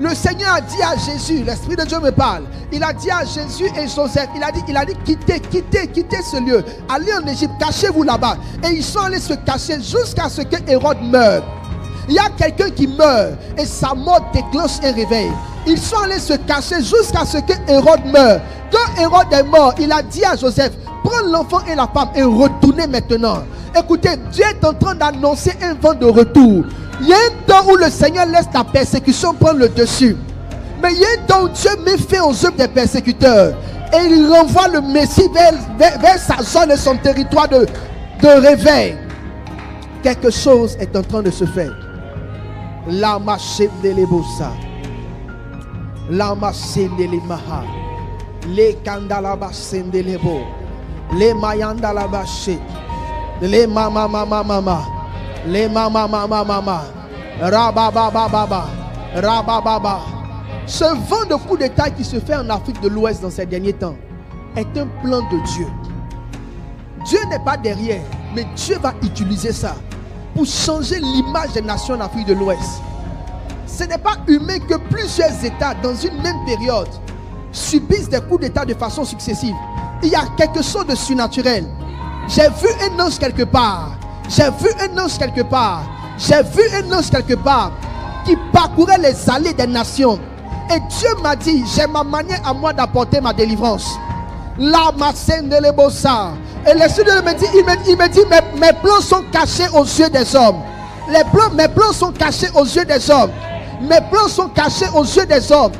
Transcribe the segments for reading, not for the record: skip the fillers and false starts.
Le Seigneur a dit à Jésus, l'Esprit de Dieu me parle. Il a dit à Jésus et Joseph, il a dit quittez ce lieu. Allez en Égypte, cachez-vous là-bas. Et ils sont allés se cacher jusqu'à ce que Hérode meure. Il y a quelqu'un qui meurt et sa mort déclenche un réveil. Ils sont allés se cacher jusqu'à ce que Hérode meure. Quand Hérode est mort, il a dit à Joseph, prends l'enfant et la femme et retournez maintenant. Écoutez, Dieu est en train d'annoncer un vent de retour. Il y a un temps où le Seigneur laisse la persécution prendre le dessus. Mais il y a un temps où Dieu met fin aux œuvres des persécuteurs. Et il renvoie le Messie vers sa zone et son territoire de réveil. Quelque chose est en train de se faire. La machine de l'ebosa. La machine de l'emaha. Les kandalabasin de l'ebo. Les mayandalabaché. Les mama mama mama. Les mama mama mama. Rabababa. Rabababa. Ce vent de coup d'état qui se fait en Afrique de l'Ouest dans ces derniers temps est un plan de Dieu. Dieu n'est pas derrière, mais Dieu va utiliser ça pour changer l'image des nations en Afrique de l'Ouest. Ce n'est pas humain que plusieurs États dans une même période subissent des coups d'état de façon successive. Il y a quelque chose de surnaturel. J'ai vu un ange quelque part. J'ai vu un ange quelque part. J'ai vu un ange quelque part qui parcourait les allées des nations. Et Dieu m'a dit, j'ai ma manière à moi d'apporter ma délivrance. La scène de l'ebosa. Et l'Esprit de Dieu me dit, il me dit, mes plans sont cachés aux yeux des hommes. Mes plans sont cachés aux yeux des hommes. Mes plans sont cachés aux yeux des hommes.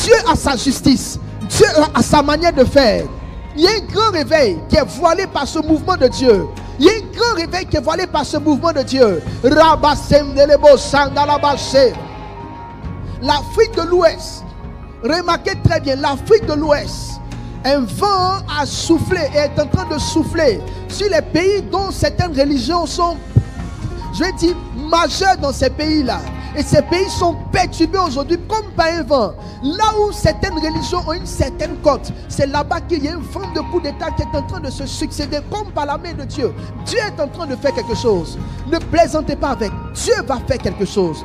Dieu a sa justice. Dieu a sa manière de faire. Il y a un grand réveil qui est voilé par ce mouvement de Dieu. Il y a un grand réveil qui est voilé par ce mouvement de Dieu. L'Afrique de l'Ouest, remarquez très bien, l'Afrique de l'Ouest, un vent a soufflé et est en train de souffler sur les pays dont certaines religions sont, je vais dire, majeures dans ces pays-là. Et ces pays sont perturbés aujourd'hui comme par un vent. Là où certaines religions ont une certaine cote, c'est là-bas qu'il y a un vent de coup d'état qui est en train de se succéder comme par la main de Dieu. Dieu est en train de faire quelque chose. Ne plaisantez pas avec. Dieu va faire quelque chose.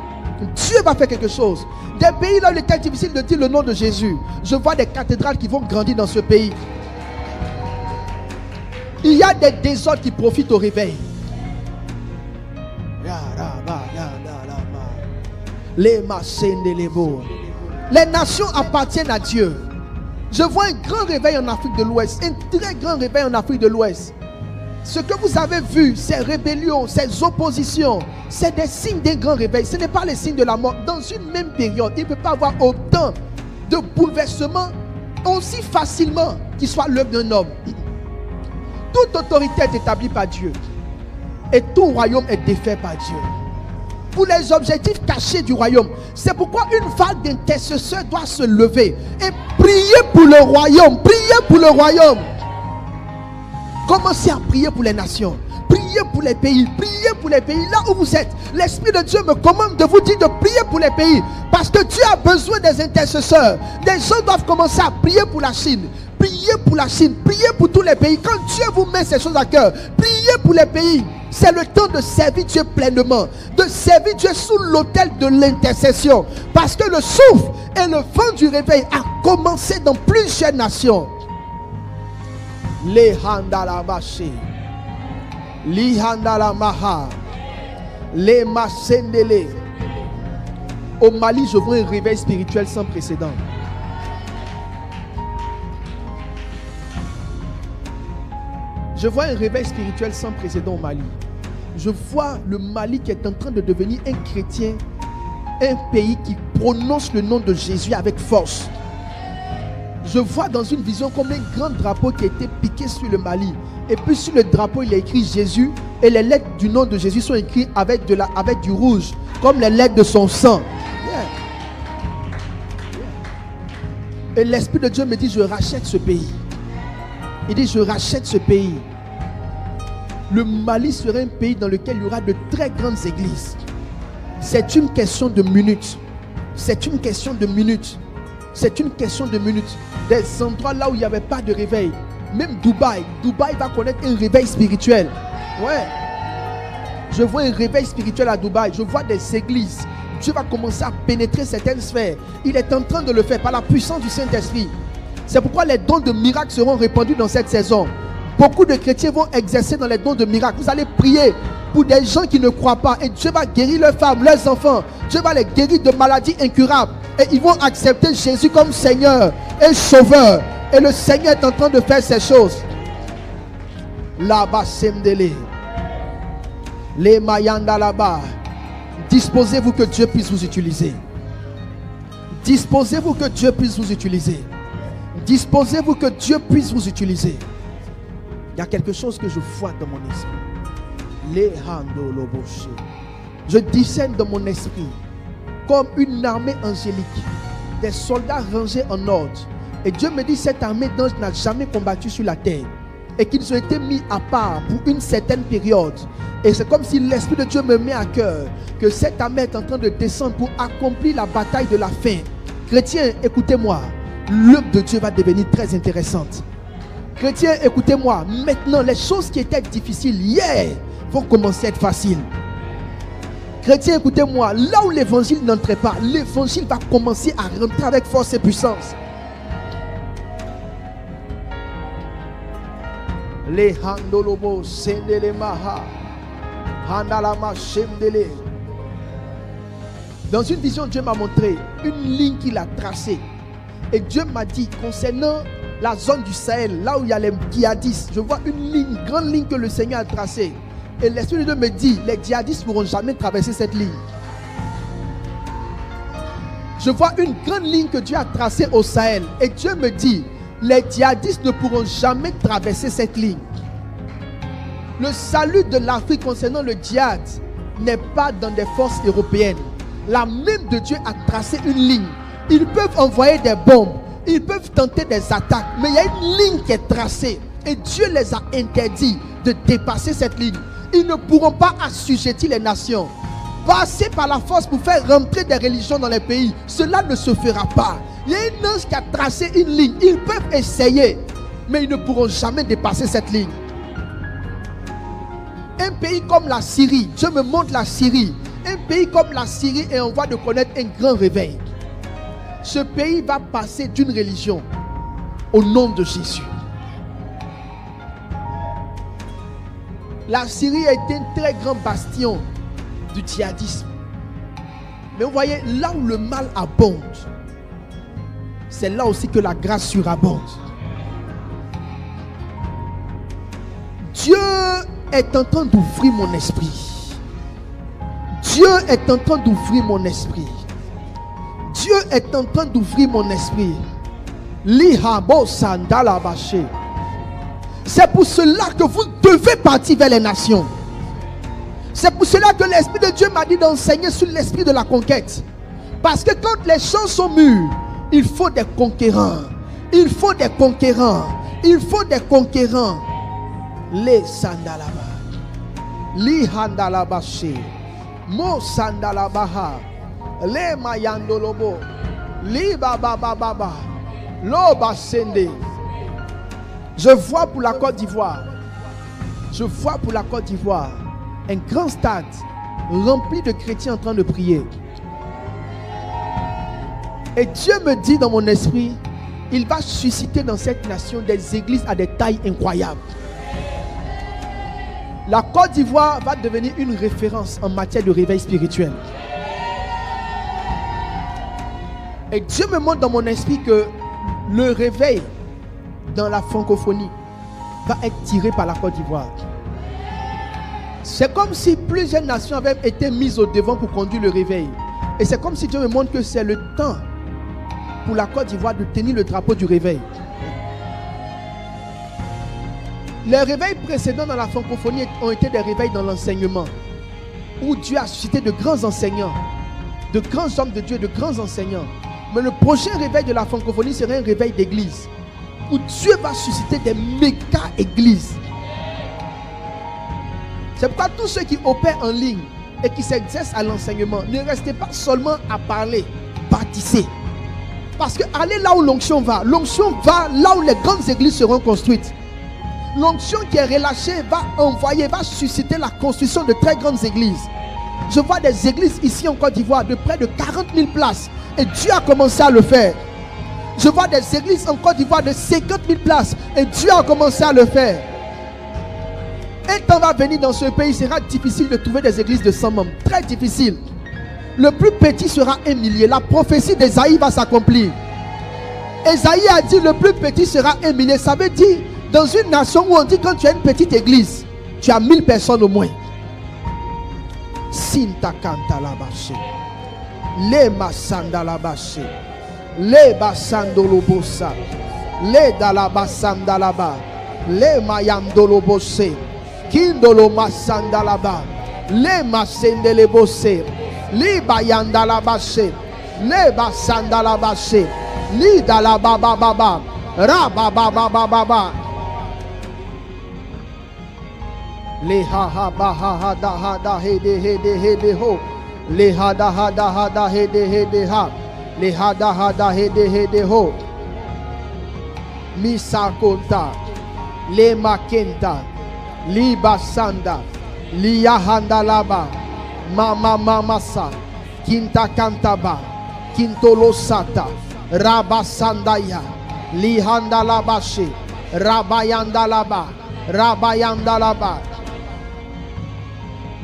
Dieu va faire quelque chose. Des pays là où il est difficile de dire le nom de Jésus. Je vois des cathédrales qui vont grandir dans ce pays. Il y a des désordres qui profitent au réveil. Les nations appartiennent à Dieu. Je vois un grand réveil en Afrique de l'Ouest. Un très grand réveil en Afrique de l'Ouest. Ce que vous avez vu, ces rébellions, ces oppositions, c'est des signes d'un grand réveil. Ce n'est pas les signes de la mort. Dans une même période, il ne peut pas avoir autant de bouleversements aussi facilement qu'il soit l'œuvre d'un homme. Toute autorité est établie par Dieu. Et tout royaume est défait par Dieu. Pour les objectifs cachés du royaume. C'est pourquoi une vague d'intercesseurs doit se lever et prier pour le royaume. Prier pour le royaume. Commencez à prier pour les nations. Priez pour les pays. Priez pour les pays. Là où vous êtes, l'Esprit de Dieu me commande de vous dire de prier pour les pays. Parce que Dieu a besoin des intercesseurs. Des gens doivent commencer à prier pour la Chine. Priez pour la Chine. Priez pour tous les pays. Quand Dieu vous met ces choses à cœur, priez pour les pays. C'est le temps de servir Dieu pleinement. De servir Dieu sous l'autel de l'intercession. Parce que le souffle et le vent du réveil a commencé dans plusieurs nations. Les handalabashi, les handalamaha, les masendele. Au Mali, je vois un réveil spirituel sans précédent. Je vois un réveil spirituel sans précédent au Mali. Je vois le Mali qui est en train de devenir un chrétien, un pays qui prononce le nom de Jésus avec force. Je vois dans une vision comme un grand drapeau qui a été piqué sur le Mali. Et puis sur le drapeau, il y a écrit Jésus. Et les lettres du nom de Jésus sont écrites avec du rouge, comme les lettres de son sang. Et l'Esprit de Dieu me dit, je rachète ce pays. Il dit, je rachète ce pays. Le Mali sera un pays dans lequel il y aura de très grandes églises. C'est une question de minutes. C'est une question de minutes. C'est une question de minutes. Des endroits là où il n'y avait pas de réveil. Même Dubaï. Dubaï va connaître un réveil spirituel. Ouais. Je vois un réveil spirituel à Dubaï. Je vois des églises Dieu va commencer à pénétrer certaines sphères. Il est en train de le faire par la puissance du Saint-Esprit. C'est pourquoi les dons de miracles seront répandus dans cette saison. Beaucoup de chrétiens vont exercer dans les dons de miracles. Vous allez prier pour des gens qui ne croient pas. Et Dieu va guérir leurs femmes, leurs enfants. Dieu va les guérir de maladies incurables. Et ils vont accepter Jésus comme Seigneur et Sauveur. Et le Seigneur est en train de faire ces choses. Là-bas, Semdele. Les Mayanda là-bas. Disposez-vous que Dieu puisse vous utiliser. Disposez-vous que Dieu puisse vous utiliser. Disposez-vous que Dieu puisse vous utiliser. Il y a quelque chose que je vois dans mon esprit. Je discerne dans mon esprit comme une armée angélique, des soldats rangés en ordre. Et Dieu me dit, cette armée d'anges n'a jamais combattu sur la terre. Et qu'ils ont été mis à part pour une certaine période. Et c'est comme si l'Esprit de Dieu me met à cœur que cette armée est en train de descendre pour accomplir la bataille de la fin. Chrétiens, écoutez-moi. L'œuvre de Dieu va devenir très intéressante. Chrétiens, écoutez-moi. Maintenant, les choses qui étaient difficiles hier vont commencer à être faciles. Chrétiens, écoutez-moi. Là où l'évangile n'entrait pas, l'évangile va commencer à rentrer avec force et puissance. Les handolobo sendele maha handalama shemdele. Dans une vision, Dieu m'a montré une ligne qu'il a tracée. Et Dieu m'a dit, concernant la zone du Sahel, là où il y a les djihadistes, je vois une ligne, une grande ligne que le Seigneur a tracée. Et l'Esprit de Dieu me dit, les djihadistes ne pourront jamais traverser cette ligne. Je vois une grande ligne que Dieu a tracée au Sahel. Et Dieu me dit, les djihadistes ne pourront jamais traverser cette ligne. Le salut de l'Afrique concernant le djihad n'est pas dans des forces européennes. La main de Dieu a tracé une ligne. Ils peuvent envoyer des bombes, ils peuvent tenter des attaques, mais il y a une ligne qui est tracée. Et Dieu les a interdits de dépasser cette ligne. Ils ne pourront pas assujettir les nations. Passer par la force pour faire rentrer des religions dans les pays, cela ne se fera pas. Il y a un ange qui a tracé une ligne. Ils peuvent essayer, mais ils ne pourront jamais dépasser cette ligne. Un pays comme la Syrie, Dieu me montre la Syrie. Un pays comme la Syrie est en voie de connaître un grand réveil. Ce pays va passer d'une religion au nom de Jésus. La Syrie a été un très grand bastion du djihadisme. Mais vous voyez, là où le mal abonde, c'est là aussi que la grâce surabonde. Dieu est en train d'ouvrir mon esprit. Dieu est en train d'ouvrir mon esprit. Dieu est en train d'ouvrir mon esprit. C'est pour cela que vous devez partir vers les nations. C'est pour cela que l'Esprit de Dieu m'a dit d'enseigner sur l'esprit de la conquête. Parce que quand les champs sont mûrs, il faut des conquérants. Il faut des conquérants. Il faut des conquérants. Les sandalaba. Li handalabashi. Mo sandalabaha. Les mayandolobo. Li babababa. Lo basende. Je vois pour la Côte d'Ivoire. Je vois pour la Côte d'Ivoire un grand stade rempli de chrétiens en train de prier. Et Dieu me dit dans mon esprit, il va susciter dans cette nation des églises à des tailles incroyables. La Côte d'Ivoire va devenir une référence en matière de réveil spirituel. Et Dieu me montre dans mon esprit que le réveil dans la francophonie va être tiré par la Côte d'Ivoire. C'est comme si plusieurs nations avaient été mises au devant pour conduire le réveil. Et c'est comme si Dieu me montre que c'est le temps pour la Côte d'Ivoire de tenir le drapeau du réveil. Les réveils précédents dans la francophonie ont été des réveils dans l'enseignement, où Dieu a suscité de grands enseignants, de grands hommes de Dieu, de grands enseignants. Mais le prochain réveil de la francophonie serait un réveil d'église, où Dieu va susciter des méga églises. C'est pourquoi tous ceux qui opèrent en ligne et qui s'exercent à l'enseignement, ne restez pas seulement à parler, bâtissez. Parce que allez là où l'onction va là où les grandes églises seront construites. L'onction qui est relâchée va envoyer, va susciter la construction de très grandes églises. Je vois des églises ici en Côte d'Ivoire de près de 40 000 places. Et Dieu a commencé à le faire. Je vois des églises en Côte d'Ivoire de 50 000 places. Et Dieu a commencé à le faire. Un temps va venir dans ce pays, il sera difficile de trouver des églises de 100 membres. Très difficile. Le plus petit sera 1 millier. La prophétie d'Ésaïe va s'accomplir. Ésaïe a dit le plus petit sera 1 millier. Ça veut dire, dans une nation où on dit quand tu as une petite église, tu as 1000 personnes au moins. Sinta kanta la bache. Le masanda la bache. Le basando lobosa. Le dalabasanda la ba. Le mayando lobose. Kindolo masanda la ba. Le masende le bose. Li bayanda la bache. Le basanda la bache. Li dala baba baba. Ra baba baba baba. Le ha ha ba ha da he de ho. Le ha da he de ha. Le ha da he de ho. Misa konta. Le makenta. Li basanda. Li yahanda laba. Mama mamasa. Kinta kantaba. Kintolo sata. Rabasandaya. Li handa labashi. Rabayanda laba. Rabayanda laba.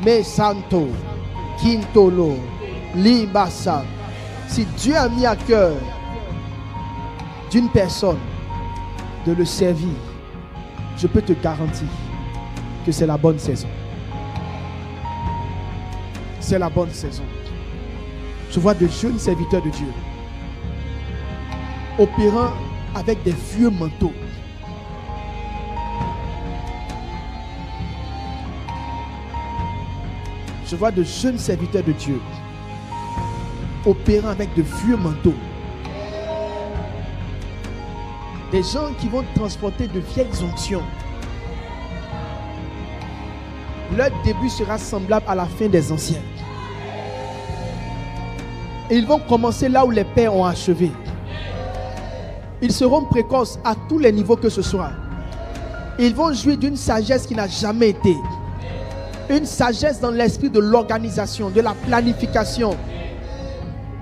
Me santo, Quintolo, Libasa. Si Dieu a mis à cœur d'une personne de le servir, je peux te garantir que c'est la bonne saison. C'est la bonne saison. Je vois de jeunes serviteurs de Dieu opérant avec des vieux manteaux. Je vois de jeunes serviteurs de Dieu opérant avec de vieux manteaux. Des gens qui vont transporter de vieilles onctions. Leur début sera semblable à la fin des anciens. Et ils vont commencer là où les pères ont achevé. Ils seront précoces à tous les niveaux que ce soit. Ils vont jouir d'une sagesse qui n'a jamais été. Une sagesse dans l'esprit de l'organisation, de la planification.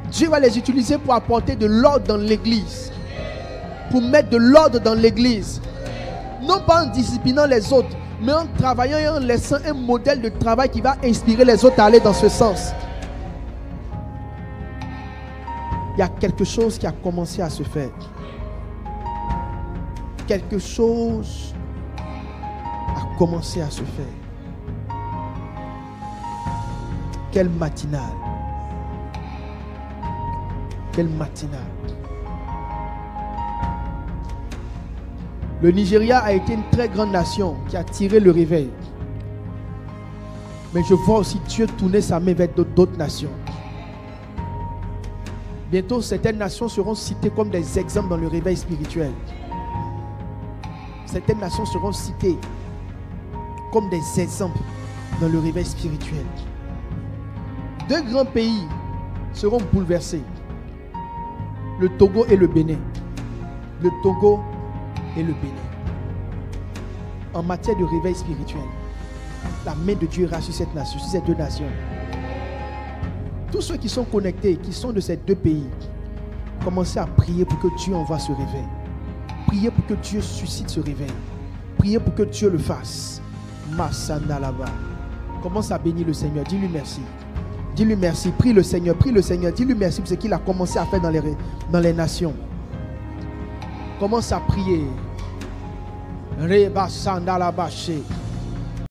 Dieu va les utiliser pour apporter de l'ordre dans l'église. Pour mettre de l'ordre dans l'église. Non pas en disciplinant les autres, mais en travaillant et en laissant un modèle de travail qui va inspirer les autres à aller dans ce sens. Il y a quelque chose qui a commencé à se faire. Quelque chose a commencé à se faire. Quelle matinale. Quelle matinale. Le Nigeria a été une très grande nation qui a tiré le réveil. Mais je vois aussi Dieu tourner sa main vers d'autres nations. Bientôt, certaines nations seront citées comme des exemples dans le réveil spirituel. Certaines nations seront citées comme des exemples dans le réveil spirituel. Deux grands pays seront bouleversés. Le Togo et le Bénin. Le Togo et le Bénin. En matière de réveil spirituel, la main de Dieu ira sur cette nation, sur ces deux nations. Tous ceux qui sont connectés, qui sont de ces deux pays, commencez à prier pour que Dieu envoie ce réveil. Priez pour que Dieu suscite ce réveil. Priez pour que Dieu le fasse. Masanda là-bas. Commence à bénir le Seigneur. Dis-lui merci. Dis-lui merci. Prie le Seigneur. Prie le Seigneur. Dis-lui merci pour ce qu'il a commencé à faire dans les nations. Commence à prier. Reba sanda la bache.